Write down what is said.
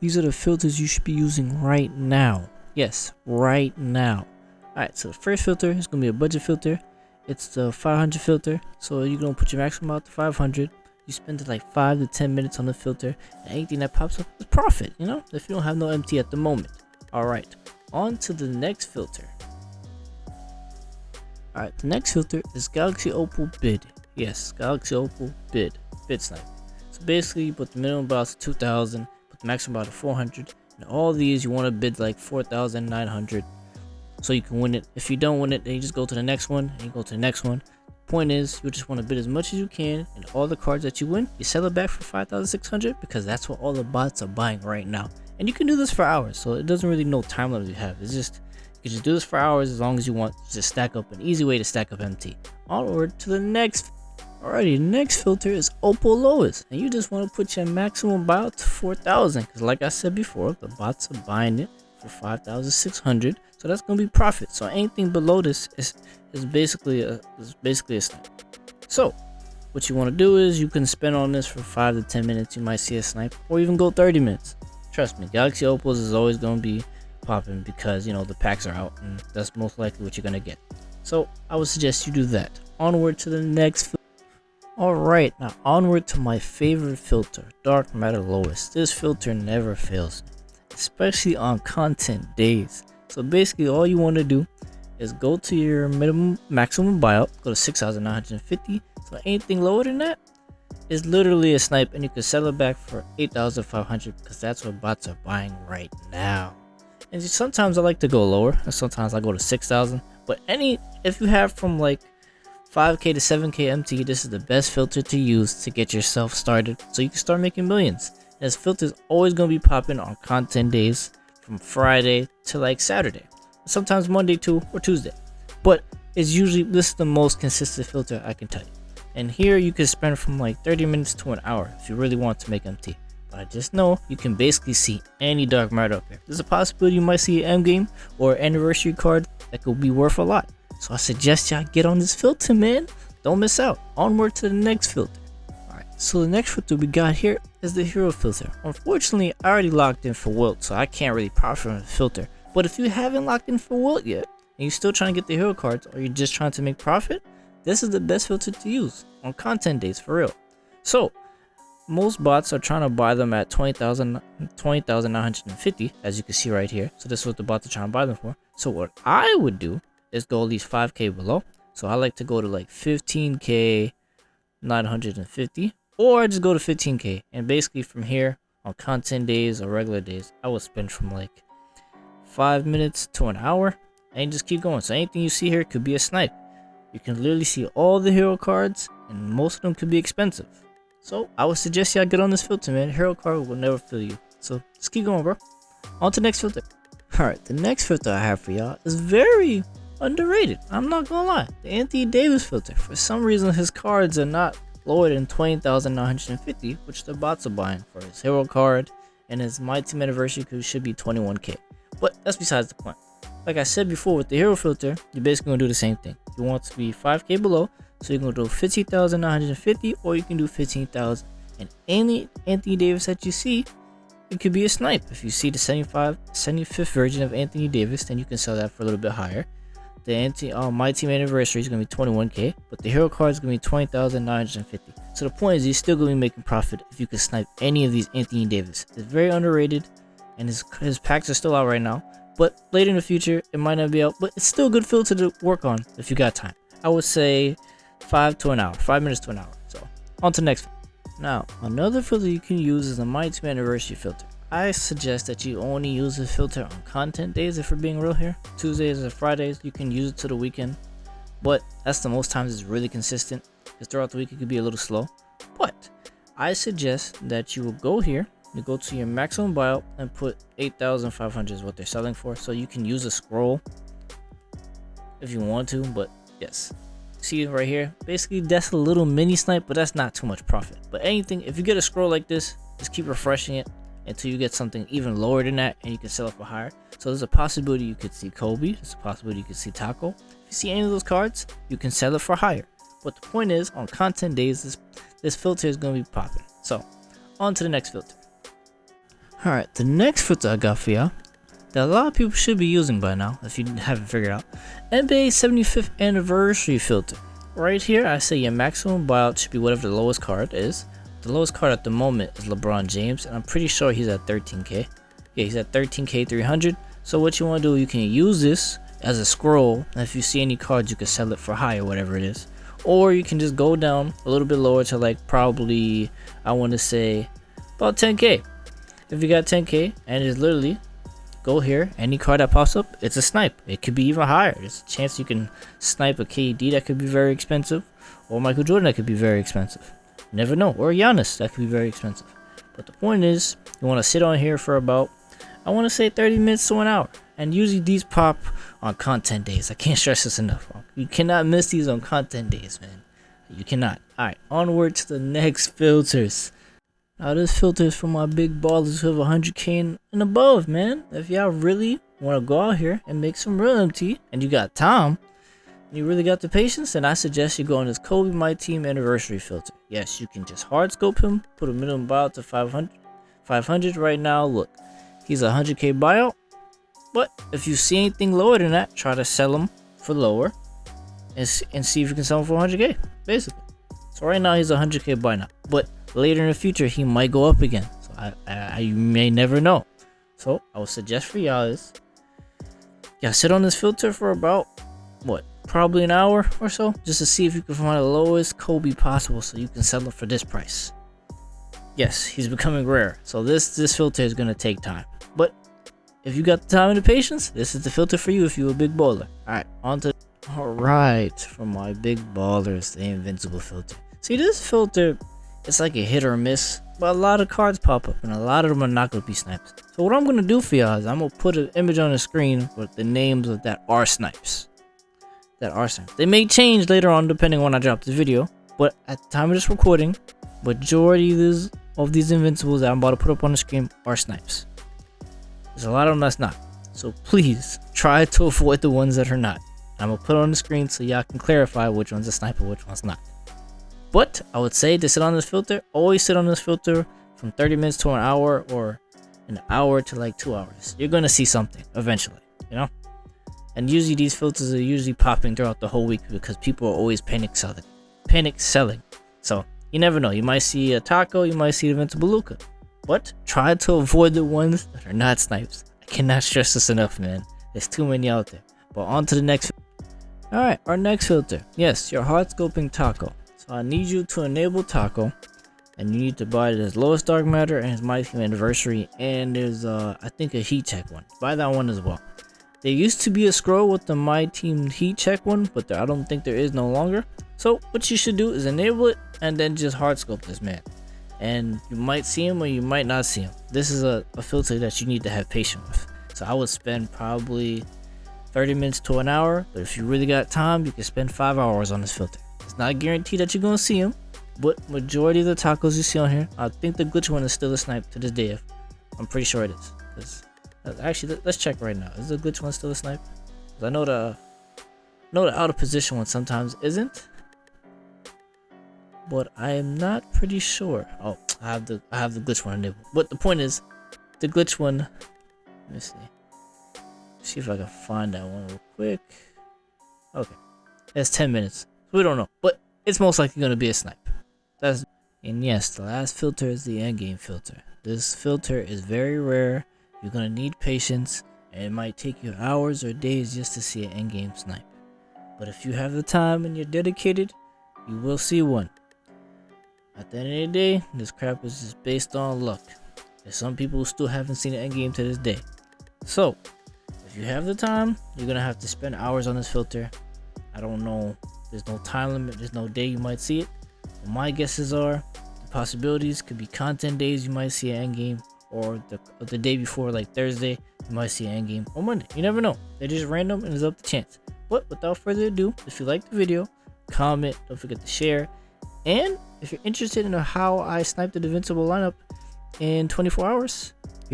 these are the filters you should be using right now. Yes, right now. Alright, so the first filter is going to be a budget filter. It's the 500 filter. So you're going to put your maximum out to 500. You spend like 5 to 10 minutes on the filter. And anything that pops up is profit, you know, if you don't have no MT at the moment. Alright, on to the next filter. Alright, the next filter is Galaxy Opal Bid. Yes, Galaxy Opal Bid. Bid Snipe. So basically, you put the minimum bout to 2,000, put the maximum bout to 400. And all these, you want to bid like 4,900. So you can win it. If you don't win it, then you just go to the next one and you go to the next one. Point is, you just want to bid as much as you can, and all the cards that you win, you sell it back for 5,600 because that's what all the bots are buying right now. And you can do this for hours, so it doesn't really no time limit you have. It's just you can just do this for hours as long as you want. Just stack up, an easy way to stack up MT. Onward to the next. Alrighty, the next filter is Opal Lowest, and you just want to put your maximum buyout to 4,000 because, like I said before, the bots are buying it for 5,600. So that's gonna be profit. So anything below this is basically a snipe. So what you want to do is you can spend on this for 5 to 10 minutes. You might see a snipe, or even go 30 minutes. Trust me, Galaxy Opals is always gonna be popping because, you know, the packs are out, and that's most likely what you're gonna get. So I would suggest you do that. Onward to the next. Alright, now onward to my favorite filter, Dark Matter Lowest. This filter never fails, especially on content days. So basically all you want to do is go to your maximum buyout, go to 6,950. So anything lower than that is literally a snipe, and you can sell it back for 8,500 because that's what bots are buying right now. And sometimes I like to go lower, and sometimes I go to 6,000. But if you have from like 5k to 7k MT, this is the best filter to use to get yourself started so you can start making millions. And this filter is always going to be popping on content days from Friday to like Saturday, sometimes Monday too, or Tuesday. But it's usually, this is the most consistent filter I can tell you. And here you can spend from like 30 minutes to an hour if you really want to make MT. But I just know you can basically see any dark matter up here. There's a possibility you might see an Endgame or anniversary card that could be worth a lot. So I suggest y'all get on this filter, man. Don't miss out. Onward to the next filter. Alright, so the next filter we got here is the hero filter. Unfortunately, I already locked in for Wilt, so I can't really profit from the filter. But if you haven't locked in for Wilt yet, and you're still trying to get the hero cards, or you're just trying to make profit, this is the best filter to use on content days for real. So most bots are trying to buy them at 20,950, as you can see right here. So this is what the bots are trying to buy them for. So what I would do is go at least 5k below. So I like to go to like 15k 950, or just go to 15k. And basically from here on content days or regular days, I would spend from like 5 minutes to an hour and just keep going. So anything you see here could be a snipe. You can literally see all the hero cards, and most of them could be expensive. So I would suggest y'all get on this filter, man. Hero card will never fill you. So just keep going, bro. On to the next filter. Alright, the next filter I have for y'all is very underrated. I'm not gonna lie. The Anthony Davis filter. For some reason, his cards are not lower than 20,950, which the bots are buying for his hero card, and his Myteam anniversary should be 21k. But that's besides the point. Like I said before, with the hero filter, you're basically gonna do the same thing. You want to be 5k below, so you can do 15,950, or you can do 15,000. And any Anthony Davis that you see, it could be a snipe. If you see the 75th version of Anthony Davis, then you can sell that for a little bit higher. The Myteam anniversary is gonna be 21k, but the hero card is gonna be 20,950. So the point is, you're still gonna be making profit if you can snipe any of these Anthony Davis. It's very underrated, and his packs are still out right now. But later in the future, it might not be out, but it's still a good filter to work on if you got time. I would say 5 minutes to an hour. So on to the next. Now another filter you can use is the Myteam anniversary filter. I suggest that you only use this filter on content days. If we're being real here, Tuesdays or Fridays, you can use it to the weekend, but that's the most times it's really consistent, because throughout the week it could be a little slow. But I suggest that you will go here, you go to your maximum buyout and put 8,500 is what they're selling for. So you can use a scroll if you want to, but yes, see right here, basically that's a little mini snipe, but that's not too much profit. But anything, if you get a scroll like this, just keep refreshing it until you get something even lower than that, and you can sell it for higher. So there's a possibility you could see Kobe, there's a possibility you could see Taco. If you see any of those cards, you can sell it for higher. But the point is, on content days, this filter is going to be popping. So on to the next filter. Alright, the next filter I got for y'all that a lot of people should be using by now, if you haven't figured out. NBA 75th anniversary filter. Right here, I say your maximum buyout should be whatever the lowest card is. The lowest card at the moment is LeBron James, and I'm pretty sure he's at 13k. Yeah, he's at 13k 300. So what you want to do, you can use this as a scroll, and if you see any cards, you can sell it for high or whatever it is. Or you can just go down a little bit lower to like probably, I want to say, about 10k. If you got 10k, and it's literally, go here, any card that pops up, it's a snipe. It could be even higher. There's a chance you can snipe a KD that could be very expensive, or Michael Jordan that could be very expensive. You never know. Or Giannis that could be very expensive. But the point is, you want to sit on here for about, I want to say 30 minutes to an hour. And usually these pop on content days. I can't stress this enough. You cannot miss these on content days, man. You cannot. Alright, onward to the next filters. Now this filter is for my big ballers who have 100k and above, man. If y'all really want to go out here and make some real MT, and you got time, and you really got the patience, then I suggest you go on this Kobe Myteam anniversary filter. Yes, you can just hard scope him, put a minimum buyout to 500. 500 right now, look, he's a 100k buyout. But if you see anything lower than that, try to sell him for lower, and see if you can sell him for 100k, basically. So right now he's a 100k buy now, but later in the future he might go up again. So you may never know. So I would suggest for y'all is, yeah, sit on this filter for about what, probably an hour or so, just to see if you can find the lowest Kobe possible, so you can sell it for this price. Yes, he's becoming rare, so this filter is gonna take time. But if you got the time and the patience, this is the filter for you if you're a big baller. Alright, for my big ballers, the invincible filter. See, this filter, it's like a hit or miss, but a lot of cards pop up and a lot of them are not going to be snipes. So what I'm going to do for y'all is I'm going to put an image on the screen with the names of that are snipes. They may change later on depending on when I drop this video, but at the time of this recording, majority of these invincibles that I'm about to put up on the screen are snipes. There's a lot of them that's not. So please try to avoid the ones that are not. I'm going to put it on the screen so y'all can clarify which one's a sniper, which one's not. But I would say to sit on this filter, always sit on this filter from 30 minutes to an hour, or an hour to like 2 hours. You're going to see something eventually, you know? And usually these filters are usually popping throughout the whole week because people are always panic selling. So you never know. You might see a Taco, you might see the Invincible Luka. But try to avoid the ones that are not snipes. I cannot stress this enough, man. There's too many out there. But on to the next. Alright, our next filter. Yes, your hard scoping Taco. So I need you to enable Taco, and you need to buy his lowest dark matter and his Myteam anniversary, and there's I think a heat check one. Buy that one as well. There used to be a scroll with the Myteam heat check one, but I don't think there is no longer. So what you should do is enable it and then just hard scope this man, and you might see him or you might not see him. This is a filter that you need to have patience with. So I would spend probably 30 minutes to an hour, but if you really got time, you can spend 5 hours on this filter. It's not guaranteed that you're gonna see him, but majority of the tacos you see on here, I think the glitch one is still a snipe to this day. I'm pretty sure it is. Actually, let's check right now. Is the glitch one still a snipe? 'Cause I know the out of position one sometimes isn't, but I am not pretty sure. Oh, I have the glitch one enabled. But the point is, the glitch one. Let me see if I can find that one real quick. Okay, it's 10 minutes. We don't know, but it's most likely going to be a snipe. And yes, the last filter is the Endgame Filter. This filter is very rare. You're going to need patience, and it might take you hours or days just to see an endgame snipe. But if you have the time and you're dedicated, you will see one. At the end of the day, this crap is just based on luck. There's some people who still haven't seen an endgame to this day. So, if you have the time, you're going to have to spend hours on this filter. I don't know. There's no time limit. There's no day you might see it. But my guesses are the possibilities could be content days. You might see an endgame, or the day before, like Thursday, you might see an endgame, or Monday. You never know. They're just random and it's up to chance. But without further ado, if you like the video, comment. Don't forget to share. And if you're interested in how I sniped the Invincible lineup in 24 hours,